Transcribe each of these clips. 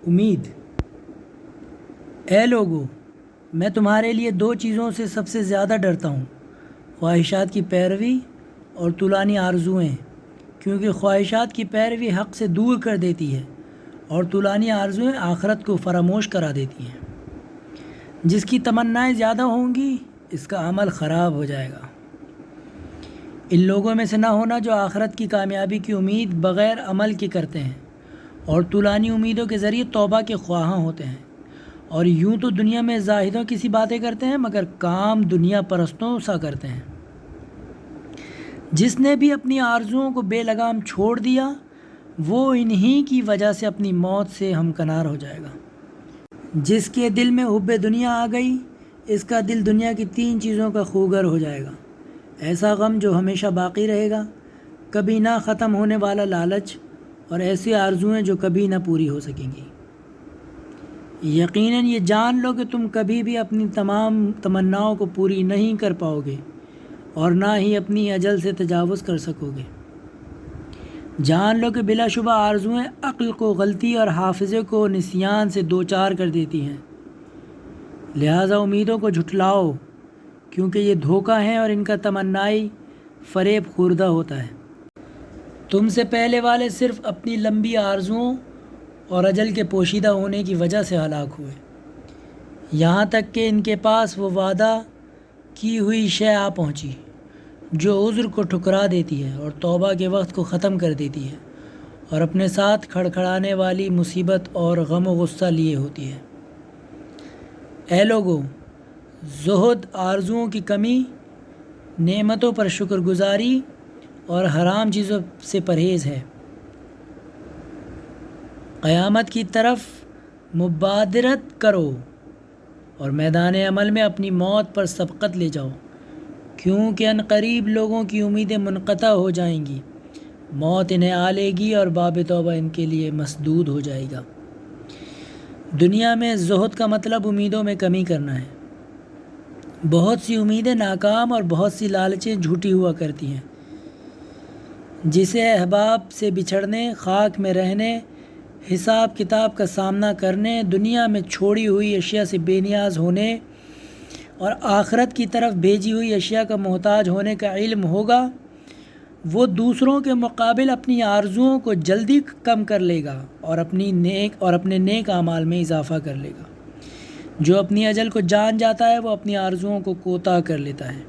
امید۔ اے لوگو، میں تمہارے لیے دو چیزوں سے سب سے زیادہ ڈرتا ہوں، خواہشات کی پیروی اور طولانی آرزوئیں، کیونکہ خواہشات کی پیروی حق سے دور کر دیتی ہے اور طولانی آرزوئیں آخرت کو فراموش کرا دیتی ہیں۔ جس کی تمنائیں زیادہ ہوں گی اس کا عمل خراب ہو جائے گا۔ ان لوگوں میں سے نہ ہونا جو آخرت کی کامیابی کی امید بغیر عمل کے کرتے ہیں اور طولانی امیدوں کے ذریعے توبہ کے خواہاں ہوتے ہیں، اور یوں تو دنیا میں زاہدوں کی سی باتیں کرتے ہیں مگر کام دنیا پرستوں سا کرتے ہیں۔ جس نے بھی اپنی آرزوؤں کو بے لگام چھوڑ دیا وہ انہی کی وجہ سے اپنی موت سے ہمکنار ہو جائے گا۔ جس کے دل میں حب دنیا آ گئی اس کا دل دنیا کی تین چیزوں کا خوگر ہو جائے گا، ایسا غم جو ہمیشہ باقی رہے گا، کبھی نہ ختم ہونے والا لالچ، اور ایسی آرزوئیں جو کبھی نہ پوری ہو سکیں گی۔ یقیناً یہ جان لو کہ تم کبھی بھی اپنی تمام تمناؤں کو پوری نہیں کر پاؤ گے اور نہ ہی اپنی اجل سے تجاوز کر سکو گے۔ جان لو کہ بلا شبہ آرزوئیں عقل کو غلطی اور حافظے کو نسیان سے دوچار کر دیتی ہیں، لہٰذا امیدوں کو جھٹلاؤ کیونکہ یہ دھوکہ ہیں اور ان کا تمنائی فریب خوردہ ہوتا ہے۔ تم سے پہلے والے صرف اپنی لمبی آرزوؤں اور اجل کے پوشیدہ ہونے کی وجہ سے ہلاک ہوئے، یہاں تک کہ ان کے پاس وہ وعدہ کی ہوئی شے آ پہنچی جو عذر کو ٹھکرا دیتی ہے اور توبہ کے وقت کو ختم کر دیتی ہے اور اپنے ساتھ کھڑکھڑانے والی مصیبت اور غم و غصہ لیے ہوتی ہے۔ اے لوگو، زہد آرزوؤں کی کمی، نعمتوں پر شکر گزاری اور حرام چیزوں سے پرہیز ہے۔ قیامت کی طرف مبادرت کرو اور میدان عمل میں اپنی موت پر سبقت لے جاؤ، کیونکہ ان قریب لوگوں کی امیدیں منقطع ہو جائیں گی، موت انہیں آ لے گی اور باب توبہ ان کے لیے مسدود ہو جائے گا۔ دنیا میں زہد کا مطلب امیدوں میں کمی کرنا ہے۔ بہت سی امیدیں ناکام اور بہت سی لالچیں جھوٹی ہوا کرتی ہیں، جسے احباب سے بچھڑنے، خاک میں رہنے، حساب کتاب کا سامنا کرنے، دنیا میں چھوڑی ہوئی اشیاء سے بے نیاز ہونے اور آخرت کی طرف بھیجی ہوئی اشیاء کا محتاج ہونے کا علم ہوگا، وہ دوسروں کے مقابل اپنی آرزوؤں کو جلدی کم کر لے گا اور اپنے نیک اعمال میں اضافہ کر لے گا۔ جو اپنی اجل کو جان جاتا ہے وہ اپنی آرزوؤں کو کوتاہ کر لیتا ہے۔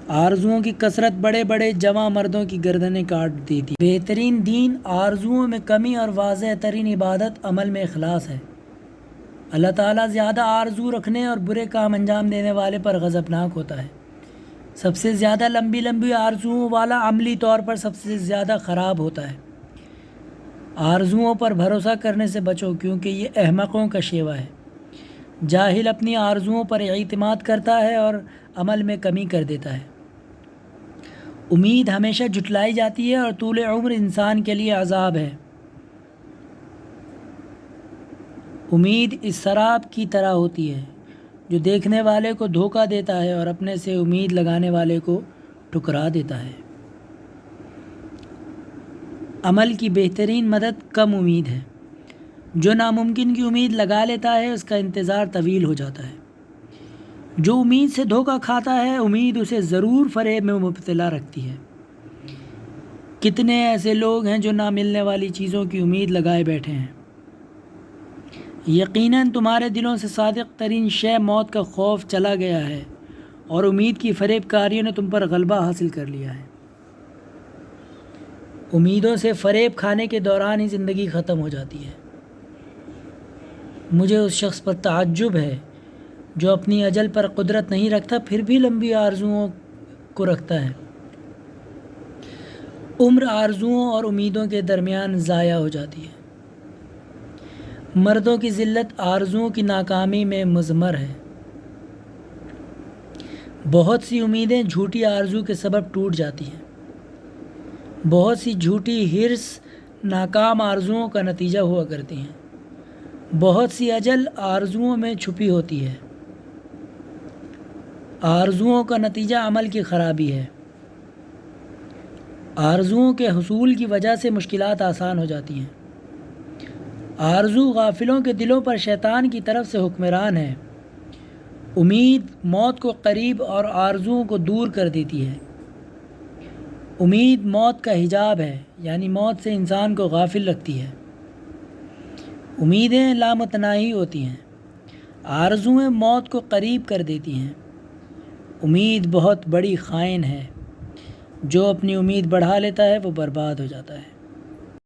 آرزوؤں کی کثرت بڑے بڑے جواں مردوں کی گردنیں کاٹ دیتی ہے۔ بہترین دین آرزوؤں میں کمی اور واضح ترین عبادت عمل میں اخلاص ہے۔ اللہ تعالیٰ زیادہ آرزو رکھنے اور برے کام انجام دینے والے پر غضبناک ہوتا ہے۔ سب سے زیادہ لمبی آرزوؤں والا عملی طور پر سب سے زیادہ خراب ہوتا ہے۔ آرزوؤں پر بھروسہ کرنے سے بچو کیونکہ یہ احمقوں کا شیوہ ہے۔ جاہل اپنی آرزوؤں پر اعتماد کرتا ہے اور عمل میں کمی کر دیتا ہے۔ امید ہمیشہ جھٹلائی جاتی ہے اور طول عمر انسان کے لیے عذاب ہے۔ امید اس سراب کی طرح ہوتی ہے جو دیکھنے والے کو دھوکہ دیتا ہے اور اپنے سے امید لگانے والے کو ٹھکرا دیتا ہے۔ عمل کی بہترین مدد کم امید ہے۔ جو ناممکن کی امید لگا لیتا ہے اس کا انتظار طویل ہو جاتا ہے۔ جو امید سے دھوکہ کھاتا ہے امید اسے ضرور فریب میں مبتلا رکھتی ہے۔ کتنے ایسے لوگ ہیں جو نہ ملنے والی چیزوں کی امید لگائے بیٹھے ہیں۔ یقیناً تمہارے دلوں سے صادق ترین شے موت کا خوف چلا گیا ہے اور امید کی فریب کاریوں نے تم پر غلبہ حاصل کر لیا ہے۔ امیدوں سے فریب کھانے کے دوران ہی زندگی ختم ہو جاتی ہے۔ مجھے اس شخص پر تعجب ہے جو اپنی اجل پر قدرت نہیں رکھتا پھر بھی لمبی آرزوؤں کو رکھتا ہے۔ عمر آرزوؤں اور امیدوں کے درمیان ضائع ہو جاتی ہے۔ مردوں کی ذلت آرزوؤں کی ناکامی میں مضمر ہے۔ بہت سی امیدیں جھوٹی آرزو کے سبب ٹوٹ جاتی ہیں۔ بہت سی جھوٹی ہرس ناکام آرزوؤں کا نتیجہ ہوا کرتی ہیں۔ بہت سی اجل آرزوؤں میں چھپی ہوتی ہے۔ آرزوؤں کا نتیجہ عمل کی خرابی ہے۔ آرزوؤں کے حصول کی وجہ سے مشکلات آسان ہو جاتی ہیں۔ آرزو غافلوں کے دلوں پر شیطان کی طرف سے حکمران ہے۔ امید موت کو قریب اور آرزوؤں کو دور کر دیتی ہے۔ امید موت کا حجاب ہے، یعنی موت سے انسان کو غافل رکھتی ہے۔ امیدیں لامتناہی ہوتی ہیں، آرزوئیں موت کو قریب کر دیتی ہیں۔ امید بہت بڑی خائن ہے، جو اپنی امید بڑھا لیتا ہے وہ برباد ہو جاتا ہے۔